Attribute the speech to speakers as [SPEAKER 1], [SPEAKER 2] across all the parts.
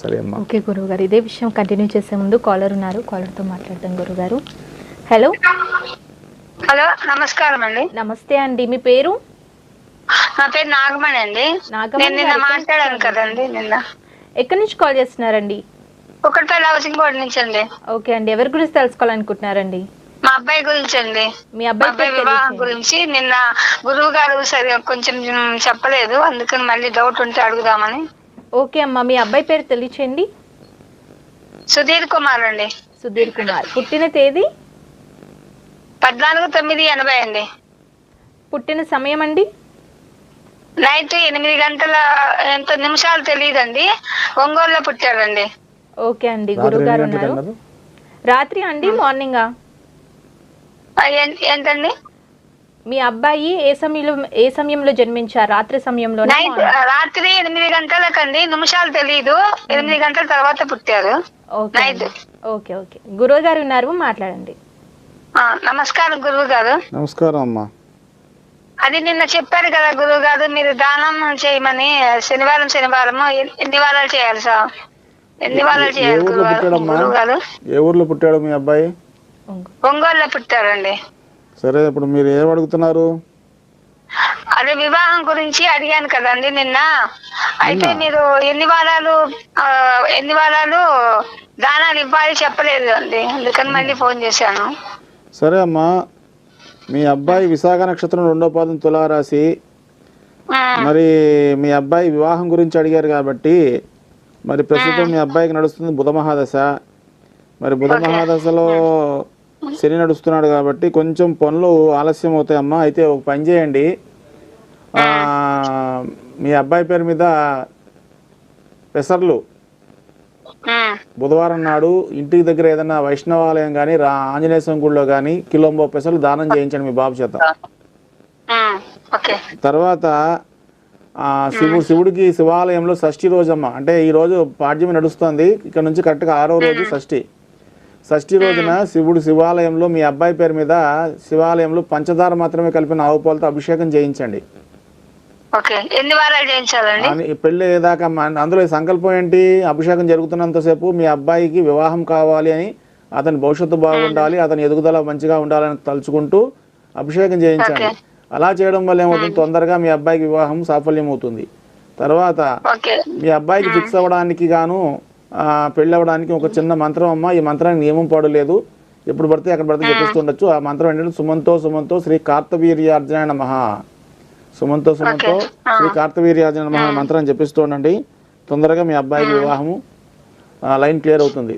[SPEAKER 1] సరే అమ్మా.
[SPEAKER 2] ఓకే గురువుగారు, ఇదే విషయం కంటిన్యూ చేసే ముందు కాలర్ ఉన్నారు, కాలర్తో మాట్లాడదాం గురుగారు. హలో.
[SPEAKER 3] హలో, నమస్కారం అండి.
[SPEAKER 2] నమస్తే అండి, మీ పేరు?
[SPEAKER 3] నా పేరు నాగమణి అండి. నేను నిన్న మాట్లాడాను కదండి. నిన్న
[SPEAKER 2] ఎక్కడి నుంచి కాల్ చేస్తున్నారండి?
[SPEAKER 3] ఒకటిపల్లి హౌసింగ్ బోర్డు నుంచి అండి.
[SPEAKER 2] ఓకే అండి, ఎవరి గురించి తెలుసుకోవాలనుకుంటున్నారండి?
[SPEAKER 3] మా అబ్బాయి గురించి అండి.
[SPEAKER 2] మీ
[SPEAKER 3] అబ్బాయి వివాహం గురించి నిన్న గురువు గారు సరిగా కొంచెం చెప్పలేదు, అందుకని మళ్ళీ డౌట్ ఉంటే అడుగుదామని.
[SPEAKER 2] ఓకే అమ్మా, మీ అబ్బాయి పేరు తెలియచేయండి.
[SPEAKER 3] సుధీర్ కుమార్ అండి.
[SPEAKER 2] సుధీర్ కుమార్. పుట్టిన తేదీ?
[SPEAKER 3] 14/9/80 అండి.
[SPEAKER 2] పుట్టిన సమయం అండి?
[SPEAKER 3] నైట్ 8 గంటల ఎంత నిమిషాలు తెలియదండి. ఒంగోలులో పుట్టాడండి.
[SPEAKER 2] ఓకే అండి, గురువు గారు ఉన్నారు. రాత్రి అండి మార్నింగా?
[SPEAKER 3] ఏంటండి?
[SPEAKER 2] మీ అబ్బాయి ఏ సమయంలో జన్మించారు? రాత్రి సమయంలో?
[SPEAKER 3] రాత్రి 8 గంటలకండి, నిమిషాలు తెలియదు. 8 గంటల తర్వాత పుట్టారు.
[SPEAKER 2] ఓకే ఓకే ఓకే, గురువు గారు ఉన్నారు, మాట్లాడండి.
[SPEAKER 3] నమస్కారం గురువు గారు.
[SPEAKER 1] నమస్కారం అమ్మా.
[SPEAKER 3] అది నిన్న చెప్పారు కదా గురువు గారు, మీరు దానం చేయమని. శనివారం ఎన్ని వారాలు చేయాలి సార్? ఎన్ని వారాలు చేయాలి గురువు గారు?
[SPEAKER 1] ఏ ఊర్లో పుట్టాడు మీ అబ్బాయి?
[SPEAKER 3] ఒంగోలులో పుట్టారండి.
[SPEAKER 1] సరే, ఇప్పుడు మీరు ఏం అడుగుతున్నారు?
[SPEAKER 3] అదే వివాహం గురించి అడిగాను కదండి నిన్న. అయితే మీరు ఎన్ని వారాలు దానాలు ఇవ్వాలి చెప్పలేదు అండి, అందుకని మళ్ళీ ఫోన్ చేశాను.
[SPEAKER 1] సరే అమ్మా, మీ అబ్బాయి విశాఖ నక్షత్రం 2వ పాదం తులారాశి. మరి మీ అబ్బాయి వివాహం గురించి అడిగారు కాబట్టి, మరి ప్రస్తుతం మీ అబ్బాయికి నడుస్తుంది బుధ మహాదశ. మరి బుధ మహాదశలో శని నడుస్తున్నాడు కాబట్టి కొంచెం పనులు ఆలస్యం అవుతాయమ్మా. అయితే ఒక పని చేయండి, మీ అబ్బాయి పేరు మీద పెసర్లు బుధవారం నాడు ఇంటికి దగ్గర ఏదైనా వైష్ణవాలయం కానీ ఆంజనేయ స్వామి గుడిలో కానీ కిలోంబో పెసర్లు దానం చేయించండి మీ బాబు చేత. తర్వాత శివుడికి శివాలయంలో షష్ఠి రోజమ్మ, అంటే ఈ రోజు పాడ్యమి నడుస్తుంది, ఇక్కడ నుంచి కరెక్ట్గా 6వ రోజు షష్ఠి రోజున శివాలయంలో మీ అబ్బాయి పేరు మీద శివాలయంలో పంచదార మాత్రమే కలిపిన ఆవు పాలతో అభిషేకం చేయించండి.
[SPEAKER 3] ఎన్ని వారాలు చేయించాలండి?
[SPEAKER 1] పెళ్ళి ఏదాకా. అందులో సంకల్పం ఏంటి? అభిషేకం జరుగుతున్నంతసేపు మీ అబ్బాయికి వివాహం కావాలి అని, అతని భవిష్యత్తు బాగుండాలి, అతని ఎదుగుదల మంచిగా ఉండాలని తలుచుకుంటూ అభిషేకం చేయించండి. అలా చేయడం వల్ల ఏమవుతుంది, తొందరగా మీ అబ్బాయికి వివాహం సాఫల్యం అవుతుంది. తర్వాత మీ అబ్బాయికి ఫిక్స్ అవ్వడానికి గాను పెళ్ళి అవ్వడానికి ఒక చిన్న మంత్రం అమ్మ. ఈ మంత్రానికి నియమం పడలేదు, ఎప్పుడు పడితే అక్కడ పడితే చెప్పిస్తుండొచ్చు. ఆ మంత్రం ఏంటంటే సుమంతో శ్రీ కార్తవీర్యార్జునాయ నమః. సుమంతో శ్రీ కార్తవీర్యార్జునాయ నమః మంత్రాన్ని చెప్పిస్తూ ఉండండి. తొందరగా మీ అబ్బాయికి వివాహము లైన్ క్లియర్ అవుతుంది.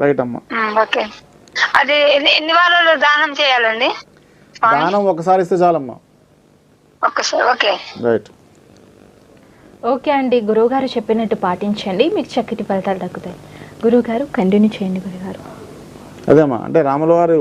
[SPEAKER 1] రైట్ అమ్మా.
[SPEAKER 3] అది ఎన్ని వారాలు దానం చేయాలండి?
[SPEAKER 1] దానం ఒకసారి ఇస్తే చాలమ్మా. రైట్.
[SPEAKER 2] ఓకే అండి, గురువుగారు చెప్పినట్టు పాటించండి, మీకు చక్కటి ఫలితాలు దక్కుతాయి. గురువుగారు కంటిన్యూ చేయండి గురుగారు.
[SPEAKER 1] అదేమ్మా, అంటే రాముల వారు